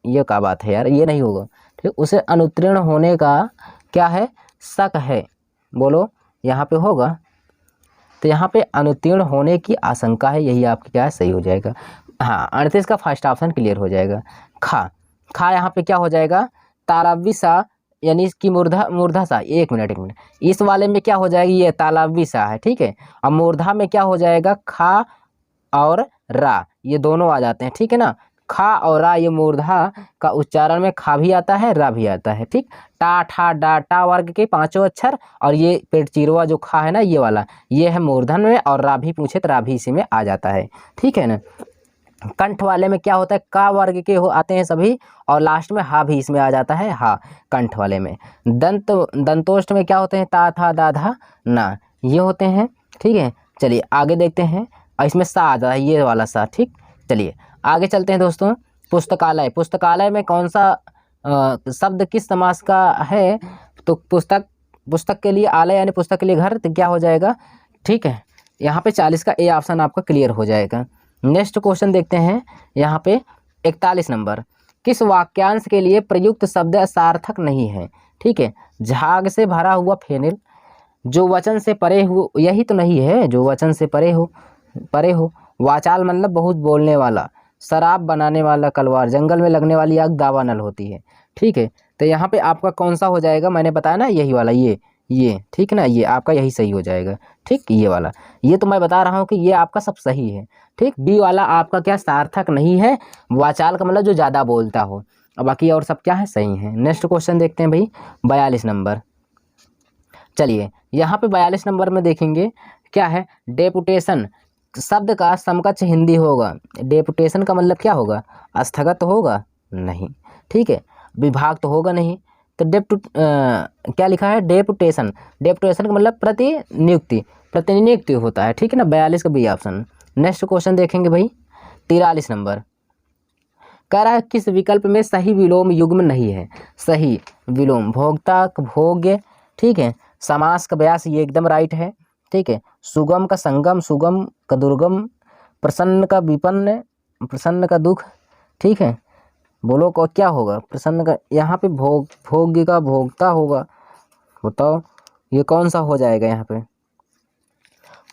ये क्या बात है यार, ये नहीं होगा, ठीक, उसे अनुत्तीर्ण होने का क्या है, शक है, बोलो यहाँ पे होगा, तो यहाँ पे अनुत्तीर्ण होने की आशंका है, यही आपकी क्या है, सही हो जाएगा। हाँ 38 का फर्स्ट ऑप्शन क्लियर हो जाएगा। खा, खा यहाँ पे क्या हो जाएगा, तालव्य सा, यानी इसकी मूर्धा सा, एक मिनट, इस वाले में क्या हो जाएगी, ये तालव्य सा है, ठीक है, अब मूर्धा में क्या हो जाएगा, खा और रा ये दोनों आ जाते हैं, ठीक है ना, खा और रा ये मूर्धा का उच्चारण में खा भी आता है, रा भी आता है, ठीक, टा ठा डा टा वर्ग के पांचों अक्षर, और ये पेट चिरवा जो खा है ना ये वाला, ये है मूर्धन में, और रा भी पूछे तो रा भी इसी में आ जाता है, ठीक है ना। कंठ वाले में क्या होता है, का वर्ग के हो आते हैं सभी, और लास्ट में हा भी इसमें आ जाता है, हा कंठ वाले में। दंतोष्ठ में क्या होते हैं, ता था दा धा ना, ये होते हैं, ठीक है। चलिए आगे देखते हैं, और इसमें सा आ जाता है, ये वाला सा, ठीक। चलिए आगे चलते हैं दोस्तों, पुस्तकालय, पुस्तकालय में कौन सा शब्द किस समास का है, तो पुस्तक, पुस्तक के लिए आलय यानी पुस्तक के लिए घर, तो क्या हो जाएगा, ठीक है, यहाँ पे 40 का ए ऑप्शन आपका क्लियर हो जाएगा। नेक्स्ट क्वेश्चन देखते हैं, यहाँ पे 41 नंबर, किस वाक्यांश के लिए प्रयुक्त शब्द सार्थक नहीं है, ठीक है, झाग से भरा हुआ फेनिल, जो वचन से परे हो, यही तो नहीं है, जो वचन से परे हो, परे हो, वाचाल मतलब बहुत बोलने वाला, शराब बनाने वाला कलवार, जंगल में लगने वाली आग दावा नल होती है, ठीक है, तो यहाँ पे आपका कौन सा हो जाएगा, मैंने बताया ना यही वाला, ये ठीक है ना, ये आपका यही सही हो जाएगा, ठीक, ये वाला, ये तो मैं बता रहा हूँ कि ये आपका सब सही है, ठीक। बी वाला आपका क्या सार्थक नहीं है, वाचाल का मतलब जो ज़्यादा बोलता हो, और बाकी और सब क्या है, सही है। नेक्स्ट क्वेश्चन देखते हैं भाई 42 नंबर, चलिए यहाँ पे 42 नंबर में देखेंगे क्या है, डेपुटेशन शब्द का समकक्ष हिंदी होगा, डेपुटेशन का मतलब क्या होगा, स्थगत होगा नहीं, ठीक है, विभाग तो होगा नहीं, तो क्या लिखा है, डेपुटेशन। डेपुटेशन का मतलब प्रतिनियुक्ति होता है, ठीक है ना, 42 का बी ऑप्शन। नेक्स्ट क्वेश्चन देखेंगे भाई 43 नंबर। कह रहा है किस विकल्प में सही विलोम युग्म नहीं है। सही विलोम, भोक्ता का भोग्य, ठीक है, समास का व्यास, ये एकदम राइट है, ठीक है, सुगम का संगम, सुगम का दुर्गम, प्रसन्न का विपन्न, प्रसन्न का दुख, ठीक है, बोलो को क्या होगा, प्रसन्न का, यहाँ पे भोग्य का भोक्ता होगा, बताओ ये कौन सा हो जाएगा यहाँ पे,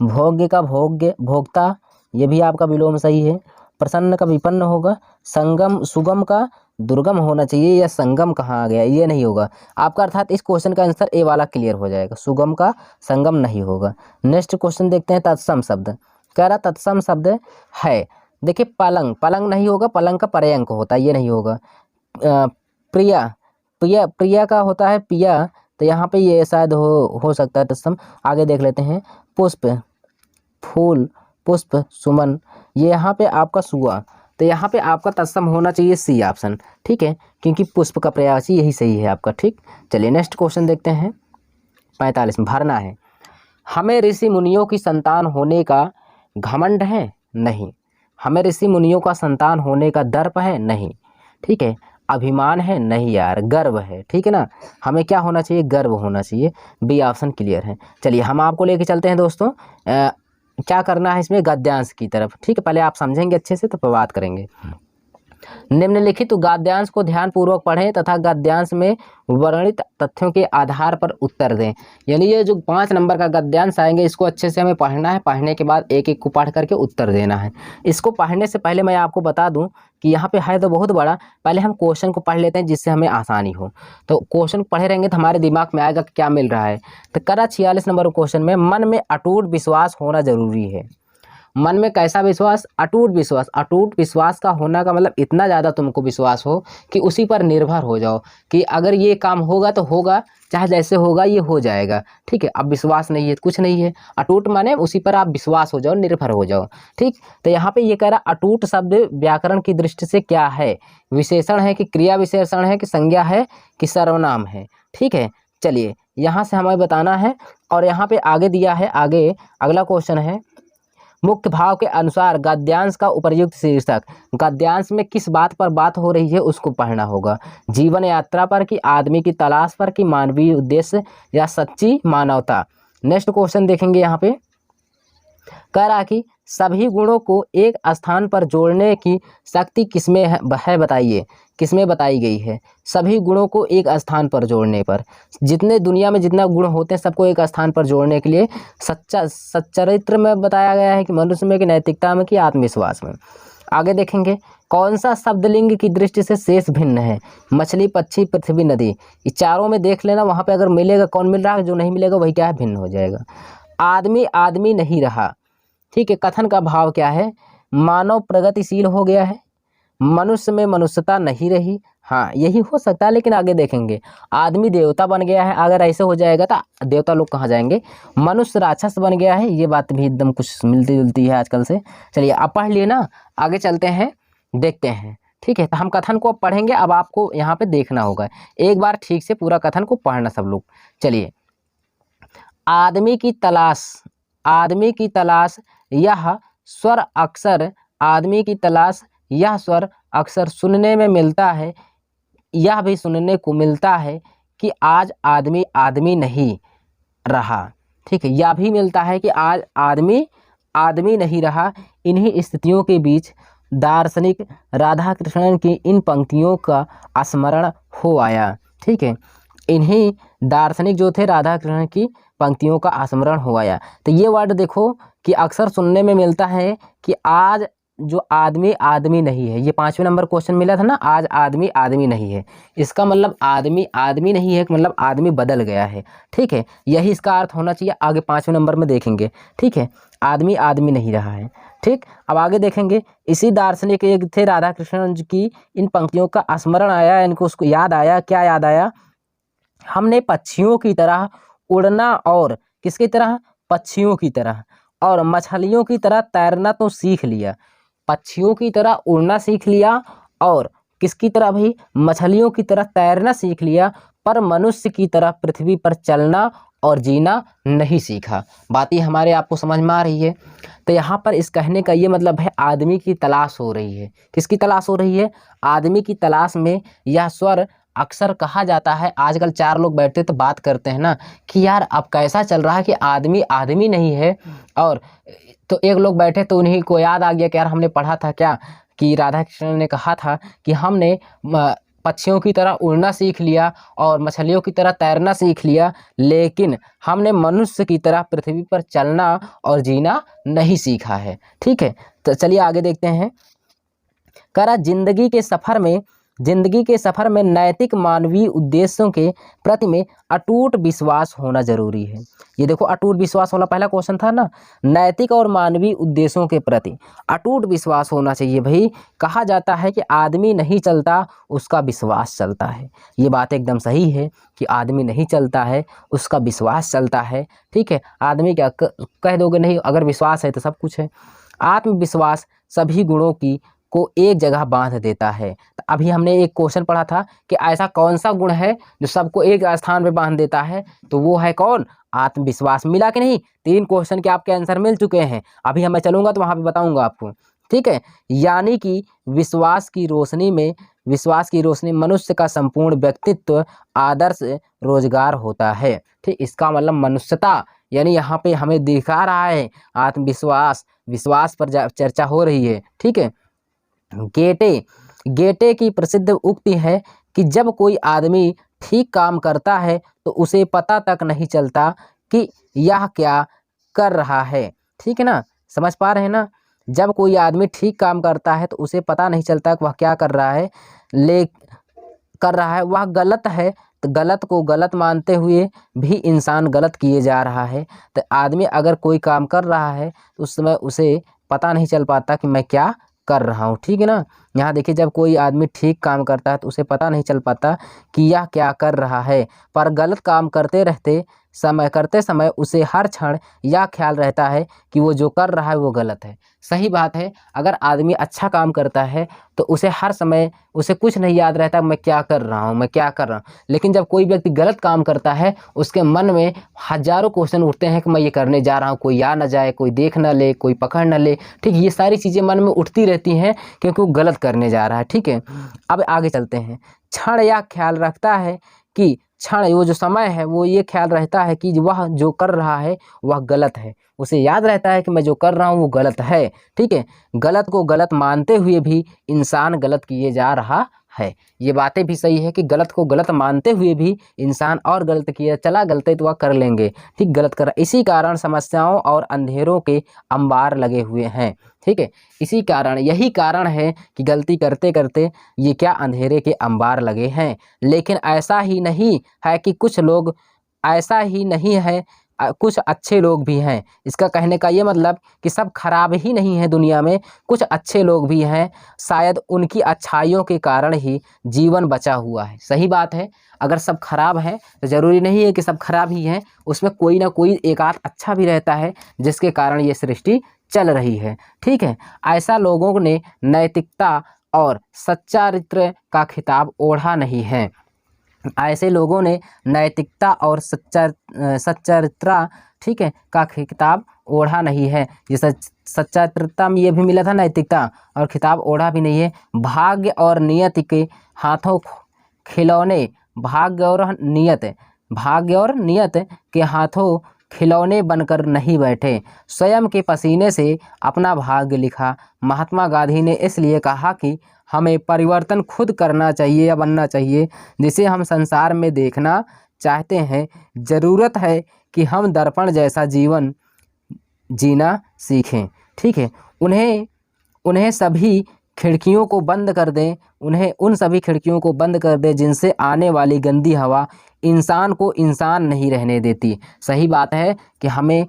भोग्य का भोक्ता, ये भी आपका विलोम सही है। प्रसन्न का विपन्न होगा, संगम सुगम का दुर्गम होना चाहिए, या संगम कहाँ आ गया, ये नहीं होगा आपका, अर्थात इस क्वेश्चन का आंसर ए वाला क्लियर हो जाएगा, सुगम का संगम नहीं होगा। नेक्स्ट क्वेश्चन देखते हैं तत्सम शब्द। कह रहा तत्सम शब्द है, देखिए पलंग, पलंग नहीं होगा, पलंग का पर्यंक होता है, ये नहीं होगा। प्रिया, प्रिया का होता है पिया, तो यहाँ पे ये शायद हो सकता है तत्सम। आगे देख लेते हैं, पुष्प, फूल, पुष्प, सुमन, ये यहाँ पे आपका सुआ, तो यहाँ पे आपका तत्सम होना चाहिए सी ऑप्शन, ठीक है, क्योंकि पुष्प का प्रयासी यही सही है आपका, ठीक। चलिए नेक्स्ट क्वेश्चन देखते हैं 45 में। भरना है, हमें ऋषि मुनियों की संतान होने का घमंड है, नहीं। हमें ऋषि मुनियों का संतान होने का दर्प है, नहीं, ठीक है। अभिमान है, नहीं यार, गर्व है, ठीक है ना। हमें क्या होना चाहिए, गर्व होना चाहिए, बी ऑप्शन क्लियर है। चलिए हम आपको लेके चलते हैं दोस्तों, क्या करना है इसमें, गद्यांश की तरफ, ठीक है। पहले आप समझेंगे अच्छे से तो बात करेंगे। निम्नलिखित गद्यांश को ध्यानपूर्वक पढ़ें तथा गद्यांश में वर्णित तथ्यों के आधार पर उत्तर दें। यानी ये जो 5 नंबर का गद्यांश आएंगे, इसको अच्छे से हमें पढ़ना है, पढ़ने के बाद एक एक को पढ़ करके उत्तर देना है। इसको पढ़ने से पहले मैं आपको बता दूं कि यहाँ पे है तो बहुत बड़ा, पहले हम क्वेश्चन को पढ़ लेते हैं जिससे हमें आसानी हो। तो क्वेश्चन पढ़े रहेंगे तो हमारे दिमाग में आएगा कि क्या मिल रहा है। तो करा 46 नंबर क्वेश्चन में, मन में अटूट विश्वास होना जरूरी है। मन में कैसा विश्वास, अटूट विश्वास। अटूट विश्वास का होना का मतलब इतना ज़्यादा तुमको विश्वास हो कि उसी पर निर्भर हो जाओ कि अगर ये काम होगा तो होगा, चाहे जैसे होगा ये हो जाएगा, ठीक है। अब विश्वास नहीं है, कुछ नहीं है, अटूट माने उसी पर आप विश्वास हो जाओ, निर्भर हो जाओ, ठीक। तो यहाँ पे ये कह रहा अटूट शब्द व्याकरण की दृष्टि से क्या है, विशेषण है कि क्रिया विशेषण है कि संज्ञा है कि सर्वनाम है, ठीक है। चलिए यहाँ से हमें बताना है, और यहाँ पे आगे दिया है, आगे अगला क्वेश्चन है, मुख्य भाव के अनुसार गद्यांश का उपर्युक्त शीर्षक। गद्यांश में किस बात पर बात हो रही है उसको पढ़ना होगा। जीवन यात्रा पर, कि आदमी की तलाश पर, कि मानवीय उद्देश्य या सच्ची मानवता। नेक्स्ट क्वेश्चन देखेंगे, यहाँ पे कह रहा कि सभी गुणों को एक स्थान पर जोड़ने की शक्ति किसमें है बताइए, किसमें बताई गई है। सभी गुणों को एक स्थान पर जोड़ने पर, जितने दुनिया में जितना गुण होते हैं सबको एक स्थान पर जोड़ने के लिए सच्चरित्र में बताया गया है, कि मनुष्य में, कि नैतिकता में, कि आत्मविश्वास में। आगे देखेंगे, कौन सा शब्दलिंग की दृष्टि से शेष भिन्न है। मछली, पक्षी, पृथ्वी, नदी, ये चारों में देख लेना, वहाँ पे अगर मिलेगा कौन मिल रहा है, जो नहीं मिलेगा वही क्या है, भिन्न हो जाएगा। आदमी आदमी नहीं रहा, ठीक है, कथन का भाव क्या है, मानव प्रगतिशील हो गया है, मनुष्य में मनुष्यता नहीं रही, हाँ यही हो सकता है, लेकिन आगे देखेंगे। आदमी देवता बन गया है, अगर ऐसे हो जाएगा तो देवता लोग कहाँ जाएंगे। मनुष्य राक्षस बन गया है, ये बात भी एकदम कुछ मिलती जुलती है आजकल से। चलिए आप पढ़ लिए ना, आगे चलते हैं, देखते हैं, ठीक है। तो हम कथन को अब पढ़ेंगे, अब आपको यहाँ पे देखना होगा, एक बार ठीक से पूरा कथन को पढ़ना सब लोग। चलिए, आदमी की तलाश, आदमी की तलाश, यह स्वर अक्सर, आदमी की तलाश, यह स्वर अक्सर सुनने में मिलता है, यह भी सुनने को मिलता है कि आज आदमी आदमी नहीं रहा, ठीक है। यह भी मिलता है कि आज आदमी आदमी नहीं रहा। इन्हीं स्थितियों के बीच दार्शनिक राधा कृष्णन की इन पंक्तियों का स्मरण हो आया, ठीक है। इन्हीं दार्शनिक जो थे राधा कृष्ण की पंक्तियों का स्मरण हो आया। तो ये वर्ड देखो कि अक्सर सुनने में मिलता है कि आज जो आदमी आदमी नहीं है, ये 5वें नंबर क्वेश्चन मिला था ना, आज आदमी आदमी नहीं है, इसका मतलब आदमी आदमी नहीं है, मतलब आदमी बदल गया है, ठीक है। यही इसका अर्थ होना चाहिए, आगे 5वें नंबर में देखेंगे, ठीक है। आदमी आदमी नहीं रहा है, ठीक। अब आगे देखेंगे, इसी दार्शनिक एक थे राधा कृष्ण की इन पंक्तियों का स्मरण आया, इनको उसको याद आया, क्या याद आया, हमने पक्षियों की तरह उड़ना, और किसकी तरह, पक्षियों की तरह, और मछलियों की तरह तैरना तो सीख लिया। पक्षियों की तरह उड़ना सीख लिया, और किसकी तरह भाई, मछलियों की तरह तैरना सीख लिया, पर मनुष्य की तरह पृथ्वी पर चलना और जीना नहीं सीखा। बात ये हमारे आपको समझ में आ रही है। तो यहाँ पर इस कहने का ये मतलब है आदमी की तलाश हो रही है। किसकी तलाश हो रही है? आदमी की तलाश में यह स्वर अक्सर कहा जाता है। आजकल चार लोग बैठते तो बात करते हैं ना कि यार अब कैसा चल रहा है कि आदमी आदमी नहीं है। और तो एक लोग बैठे तो उन्हीं को याद आ गया कि यार हमने पढ़ा था क्या कि राधा कृष्ण ने कहा था कि हमने पक्षियों की तरह उड़ना सीख लिया और मछलियों की तरह तैरना सीख लिया, लेकिन हमने मनुष्य की तरह पृथ्वी पर चलना और जीना नहीं सीखा है। ठीक है, तो चलिए आगे देखते हैं। करा जिंदगी के सफर में नैतिक मानवीय उद्देश्यों के प्रति में अटूट विश्वास होना जरूरी है। ये देखो अटूट विश्वास वाला पहला क्वेश्चन था ना, नैतिक और मानवीय उद्देश्यों के प्रति अटूट विश्वास होना चाहिए। भाई कहा जाता है कि आदमी नहीं चलता उसका विश्वास चलता है। ये बात एकदम सही है कि आदमी नहीं चलता है उसका विश्वास चलता है। ठीक है, आदमी क्या कह दोगे नहीं, अगर विश्वास है तो सब कुछ है। आत्मविश्वास सभी गुणों को एक जगह बांध देता है। तो अभी हमने एक क्वेश्चन पढ़ा था कि ऐसा कौन सा गुण है जो सबको एक स्थान पे बांध देता है, तो वो है कौन? आत्मविश्वास। मिला कि नहीं? 3 क्वेश्चन के आपके आंसर मिल चुके हैं। अभी मैं चलूंगा तो वहां पे बताऊंगा आपको। ठीक है, यानी कि विश्वास की रोशनी मनुष्य का संपूर्ण व्यक्तित्व आदर्श रोजगार होता है। ठीक, इसका मतलब मनुष्यता, यानी यहाँ पे हमें दिखा रहा है आत्मविश्वास, विश्वास पर चर्चा हो रही है। ठीक है, गेटे की प्रसिद्ध उक्ति है कि जब कोई आदमी ठीक काम करता है तो उसे पता तक नहीं चलता कि यह क्या कर रहा है। ठीक है ना, समझ पा रहे हैं ना? जब कोई आदमी ठीक काम करता है तो उसे पता नहीं चलता कि वह क्या कर रहा है, वह गलत है। तो गलत को गलत मानते हुए भी इंसान गलत किए जा रहा है। तो आदमी अगर कोई काम कर रहा है तो उस समय उसे पता नहीं चल पाता कि मैं क्या कर रहा हूँ। ठीक है ना, यहाँ देखिए जब कोई आदमी ठीक काम करता है तो उसे पता नहीं चल पाता कि यह क्या कर रहा है, पर गलत काम करते समय उसे हर क्षण यह ख्याल रहता है कि वो जो कर रहा है वो गलत है। सही बात है, अगर आदमी अच्छा काम करता है तो उसे हर समय उसे कुछ नहीं याद रहता मैं क्या कर रहा हूँ। लेकिन जब कोई व्यक्ति गलत काम करता है उसके मन में हजारों क्वेश्चन उठते हैं कि मैं ये करने जा रहा हूँ, कोई आ ना जाए, कोई देख ना ले, कोई पकड़ ना ले। ठीक, ये सारी चीज़ें मन में उठती रहती हैं क्योंकि वो गलत करने जा रहा है। ठीक है, अब आगे चलते हैं। क्षण यह ख्याल रखता है कि वो जो समय है वो ये ख्याल रहता है कि वह जो कर रहा है वह गलत है। उसे याद रहता है कि मैं जो कर रहा हूँ वो गलत है। ठीक है, गलत को गलत मानते हुए भी इंसान गलत किए जा रहा है। ये बातें भी सही है कि गलत को गलत मानते हुए भी इंसान और गलत किया चला, गलती तो वह कर लेंगे। ठीक, गलत कर, इसी कारण समस्याओं और अंधेरों के अंबार लगे हुए हैं। ठीक है, यही कारण है कि गलती करते करते ये क्या अंधेरे के अंबार लगे हैं। लेकिन ऐसा ही नहीं है कि कुछ अच्छे लोग भी हैं। इसका कहने का ये मतलब कि सब खराब ही नहीं है दुनिया में, कुछ अच्छे लोग भी हैं। शायद उनकी अच्छाइयों के कारण ही जीवन बचा हुआ है। सही बात है, अगर सब खराब है तो ज़रूरी नहीं है कि सब खराब ही हैं, उसमें कोई ना कोई एक आध अच्छा भी रहता है जिसके कारण ये सृष्टि चल रही है। ठीक है, ऐसा लोगों ने नैतिकता और सच्चारित्र का खिताब ओढ़ा नहीं है। ऐसे लोगों ने नैतिकता और सच्चारित्रा, ठीक है, का खिताब ओढ़ा नहीं है। ये सच्चारित्रता में ये भी मिला था नैतिकता, और खिताब ओढ़ा भी नहीं है। भाग्य और नियत के हाथों खिलौने के हाथों खिलौने बनकर नहीं बैठे, स्वयं के पसीने से अपना भाग्य लिखा। महात्मा गांधी ने इसलिए कहा कि हमें परिवर्तन खुद करना चाहिए या बनना चाहिए जिसे हम संसार में देखना चाहते हैं। ज़रूरत है कि हम दर्पण जैसा जीवन जीना सीखें। ठीक है, उन सभी खिड़कियों को बंद कर दें जिनसे आने वाली गंदी हवा इंसान को इंसान नहीं रहने देती। सही बात है कि हमें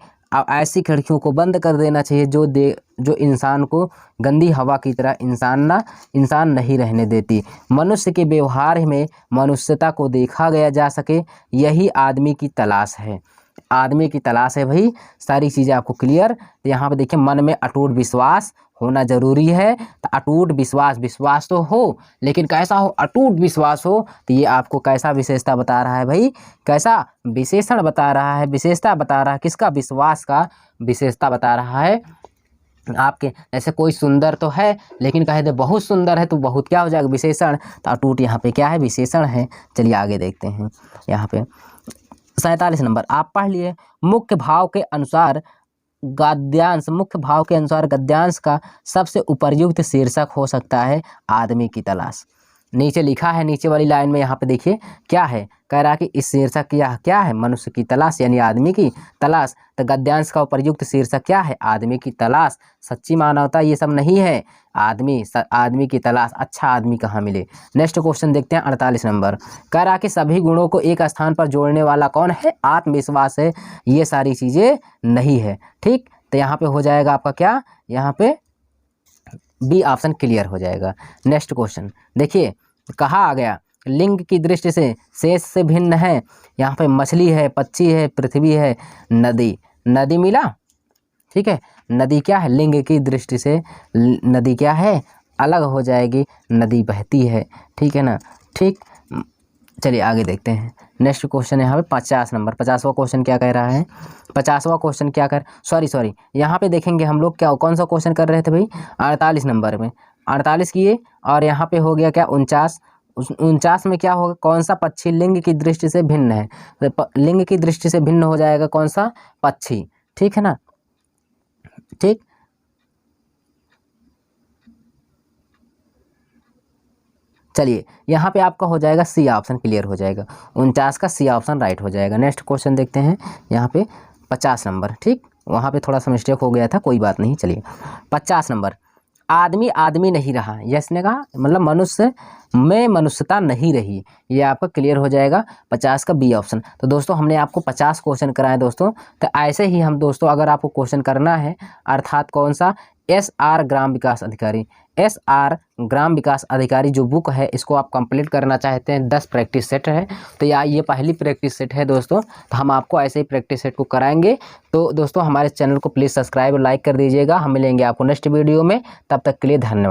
ऐसी खिड़कियों को बंद कर देना चाहिए जो इंसान को गंदी हवा की तरह इंसान नहीं रहने देती। मनुष्य के व्यवहार में मनुष्यता को देखा गया जा सके, यही आदमी की तलाश है। आदमी की तलाश है भाई। सारी चीज़ें आपको क्लियर। तो यहाँ पे देखिए मन में अटूट विश्वास होना जरूरी है। तो अटूट विश्वास तो हो, लेकिन कैसा हो, अटूट विश्वास हो। तो ये आपको कैसा विशेषता बता रहा है भाई, कैसा विशेषण बता रहा है, विशेषता बता रहा है किसका, विश्वास का विशेषता बता रहा है आपके। जैसे कोई सुंदर तो है, लेकिन कहे दे बहुत सुंदर है तो बहुत क्या हो जाएगा, विशेषण। तो अटूट यहाँ पे क्या है, विशेषण है। चलिए आगे देखते हैं। यहाँ पे 47 नंबर आप पढ़ लिए। मुख्य भाव के अनुसार गद्यांश, मुख्य भाव के अनुसार गद्यांश का सबसे उपयुक्त शीर्षक हो सकता है आदमी की तलाश। नीचे लिखा है, नीचे वाली लाइन में यहाँ पे देखिए क्या है, कह रहा कि इस शीर्षक की क्या है, मनुष्य की तलाश यानी आदमी की तलाश। तो गद्यांश का उपयुक्त शीर्षक क्या है, आदमी की तलाश। सच्ची मानवता ये सब नहीं है, आदमी की तलाश। अच्छा आदमी कहाँ मिले। नेक्स्ट क्वेश्चन देखते हैं 48 नंबर। कह रहा कि सभी गुणों को एक स्थान पर जोड़ने वाला कौन है, आत्मविश्वास है। ये सारी चीज़ें नहीं है। ठीक, तो यहाँ पे हो जाएगा आपका क्या, यहाँ पे बी ऑप्शन क्लियर हो जाएगा। नेक्स्ट क्वेश्चन देखिए, कहा आ गया लिंग की दृष्टि से शेष से भिन्न है। यहाँ पे मछली है, पक्षी है, पृथ्वी है, नदी मिला। ठीक है, नदी क्या है, लिंग की दृष्टि से नदी क्या है, अलग हो जाएगी, नदी बहती है। ठीक है ना। ठीक, चलिए आगे देखते हैं। नेक्स्ट क्वेश्चन यहाँ पे 50 नंबर। 50वां क्वेश्चन क्या कह रहा है, 50वां क्वेश्चन क्या कर सॉरी यहाँ पे देखेंगे हम लोग क्या, कौन सा क्वेश्चन कर रहे थे भाई, 48 नंबर में 48 किए। और यहाँ पे हो गया क्या 49। 49 में क्या होगा, कौन सा पक्षी लिंग की दृष्टि से भिन्न है। तो लिंग की दृष्टि से भिन्न हो जाएगा कौन सा, पक्षी। ठीक है ना। ठीक, चलिए यहाँ पे आपका हो जाएगा सी ऑप्शन क्लियर हो जाएगा। 49 का सी ऑप्शन राइट हो जाएगा। नेक्स्ट क्वेश्चन देखते हैं यहाँ पे 50 नंबर। ठीक, वहाँ पे थोड़ा सा मिस्टेक हो गया था, कोई बात नहीं। चलिए 50 नंबर, आदमी नहीं रहा, यस ने कहा मतलब मनुष्य में मनुष्यता नहीं रही। ये आपका क्लियर हो जाएगा 50 का बी ऑप्शन। तो दोस्तों हमने आपको 50 क्वेश्चन कराए दोस्तों। तो ऐसे ही हम दोस्तों अगर आपको क्वेश्चन करना है, अर्थात कौन सा, SR ग्राम विकास अधिकारी, SR ग्राम विकास अधिकारी जो बुक है, इसको आप कंप्लीट करना चाहते हैं, 10 प्रैक्टिस सेट है। तो ये पहली प्रैक्टिस सेट है दोस्तों। तो हम आपको ऐसे ही प्रैक्टिस सेट को कराएंगे। तो दोस्तों हमारे चैनल को प्लीज़ सब्सक्राइब और लाइक कर दीजिएगा। हम मिलेंगे आपको नेक्स्ट वीडियो में, तब तक के लिए धन्यवाद।